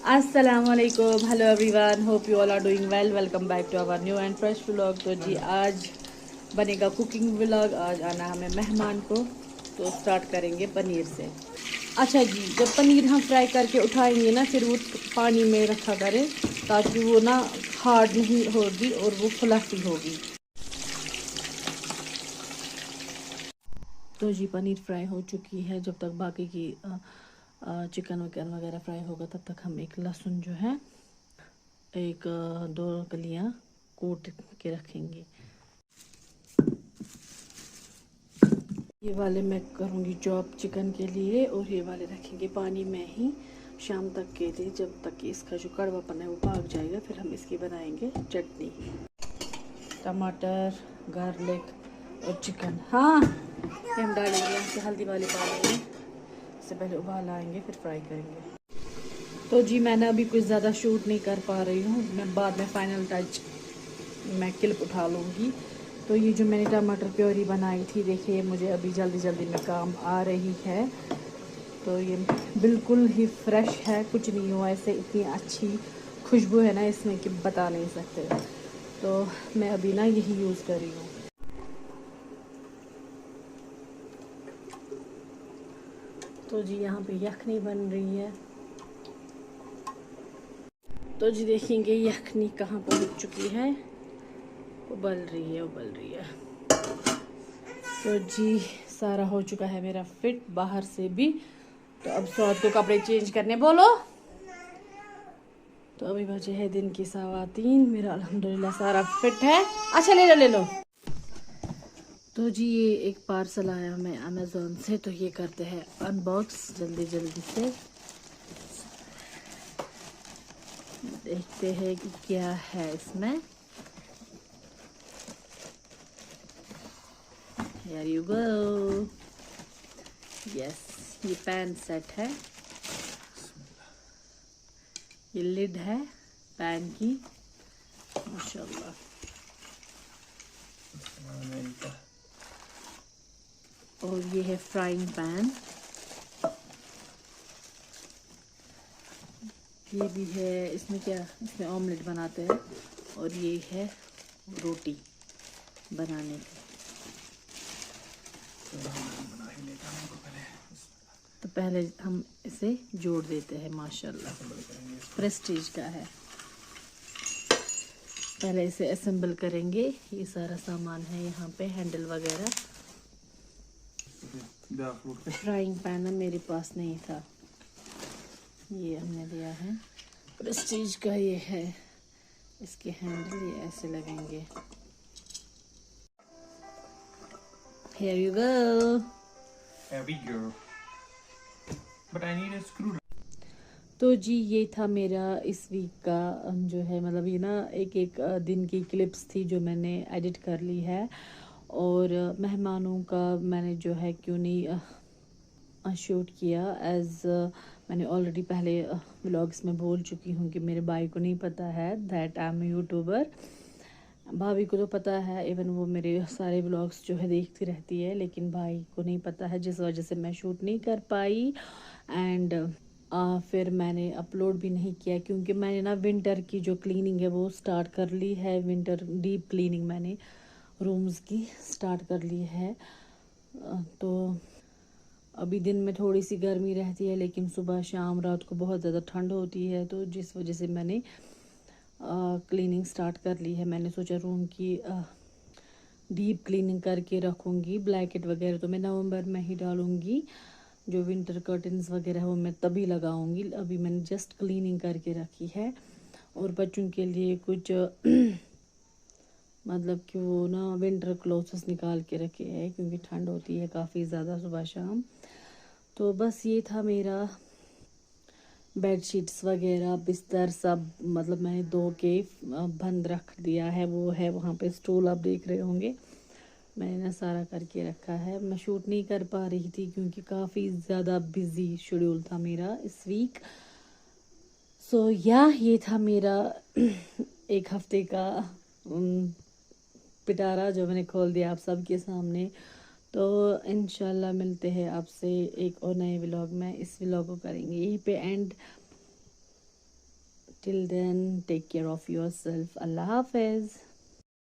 अस्सलामुअलैकुम, hello everyone, hope you all are doing well. Welcome back to our new and fresh vlog. तो जी आज बनेगा cooking vlog. आज आना हमें मेहमान को, तो स्टार्ट करेंगे पनीर से। अच्छा जी, जब पनीर हम फ्राई करके उठाएंगे ना, फिर वो पानी में रखा करें ताकि वो ना हार्ड नहीं होगी और वो फ्लफी होगी। तो जी पनीर फ्राई हो चुकी है। जब तक बाकी की चिकन विकन वगैरह फ्राई होगा तब तक हम एक लहसुन जो है एक दो कलियां कूट के रखेंगे। ये वाले मैं करूँगी चॉप चिकन के लिए और ये वाले रखेंगे पानी में ही शाम तक के लिए, जब तक कि इसका जो कड़वापन है वो भाग जाएगा। फिर हम इसकी बनाएंगे चटनी। टमाटर, गार्लिक और चिकन, हाँ ये हम डालेंगे यहाँ से हल्दी वाले पानी में। इससे पहले उबाल आएंगे फिर फ्राई करेंगे। तो जी मैंने अभी कुछ ज़्यादा शूट नहीं कर पा रही हूँ, मैं बाद में फाइनल टच मैं क्लिप उठा लूँगी। तो ये जो मैंने टमाटर प्योरी बनाई थी, देखिए मुझे अभी जल्दी जल्दी में काम आ रही है। तो ये बिल्कुल ही फ्रेश है, कुछ नहीं हुआ ऐसे, इतनी अच्छी खुशबू है ना इसमें कि बता नहीं सकते। तो मैं अभी ना यही यूज़ कर रही हूँ। तो जी यहाँ पे यखनी बन रही है। तो जी देखेंगे यखनी कहाँ पहुँच चुकी है, उबल रही है उबल रही है। तो जी सारा हो चुका है मेरा फिट बाहर से भी। तो अब स्वाद को कपड़े चेंज करने बोलो। तो अभी बजे है दिन की 3:15। मेरा अल्हम्दुलिल्लाह सारा फिट है। अच्छा ले लो ले लो। तो जी ये एक पार्सल आया हमें अमेज़ॉन से, तो ये करते हैं अनबॉक्स जल्दी जल्दी से। देखते हैं कि क्या है इसमें। Here you go। यस, ये पैन सेट है, ये लिड है पैन की, माशाल्लाह। और ये है फ्राइंग पैन, ये भी है। इसमें क्या, इसमें ऑमलेट बनाते हैं। और ये है रोटी बनाने की। तो पहले हम इसे जोड़ देते हैं, माशाल्लाह प्रेस्टीज का है। पहले इसे असेंबल करेंगे। ये सारा सामान है यहाँ पे, हैंडल वगैरह। फ्राइंग पैन मेरे पास नहीं था, ये हमने लिया है प्रेस्टीज का। ये है इसके हैंडल, ये ऐसे लगेंगे। Here you go। There we go। But I need a screw। तो जी ये था मेरा इस वीक का जो है, मतलब ये ना एक एक दिन की क्लिप्स थी जो मैंने एडिट कर ली है। और मेहमानों का मैंने जो है क्यों नहीं शूट किया, एज मैंने ऑलरेडी पहले व्लॉग्स में बोल चुकी हूँ कि मेरे भाई को नहीं पता है दैट आई एम यूट्यूबर। भाभी को तो पता है, इवन वो मेरे सारे व्लॉग्स जो है देखती रहती है, लेकिन भाई को नहीं पता है, जिस वजह से मैं शूट नहीं कर पाई। एंड फिर मैंने अपलोड भी नहीं किया क्योंकि मैंने ना विंटर की जो क्लीनिंग है वो स्टार्ट कर ली है। विंटर डीप क्लीनिंग मैंने रूम्स की स्टार्ट कर ली है। तो अभी दिन में थोड़ी सी गर्मी रहती है, लेकिन सुबह शाम रात को बहुत ज़्यादा ठंड होती है, तो जिस वजह से मैंने क्लीनिंग स्टार्ट कर ली है। मैंने सोचा रूम की डीप क्लीनिंग करके रखूँगी। ब्लैंकेट वगैरह तो मैं नवंबर में ही डालूँगी, जो विंटर कर्टन्स वगैरह है वो मैं तभी लगाऊँगी। अभी मैंने जस्ट क्लीनिंग करके रखी है। और बच्चों के लिए कुछ मतलब कि वो ना विंटर क्लोथ्स निकाल के रखे हैं क्योंकि ठंड होती है काफ़ी ज़्यादा सुबह शाम। तो बस ये था मेरा, बेडशीट्स वगैरह बिस्तर सब मतलब मैंने धो के बंद रख दिया है। वो है वहाँ पे स्टूल, आप देख रहे होंगे, मैंने ना सारा करके रखा है। मैं शूट नहीं कर पा रही थी क्योंकि काफ़ी ज़्यादा बिजी शेड्यूल था मेरा इस वीक। सो या ये था मेरा एक हफ्ते का पिटारा जो मैंने खोल दिया आप सबके सामने। तो इंशाल्लाह मिलते हैं आपसे एक और नए व्लॉग में। इस व्लॉग को करेंगे यहीं पे end. Till then take care of yourself. अल्लाह हाफिज़।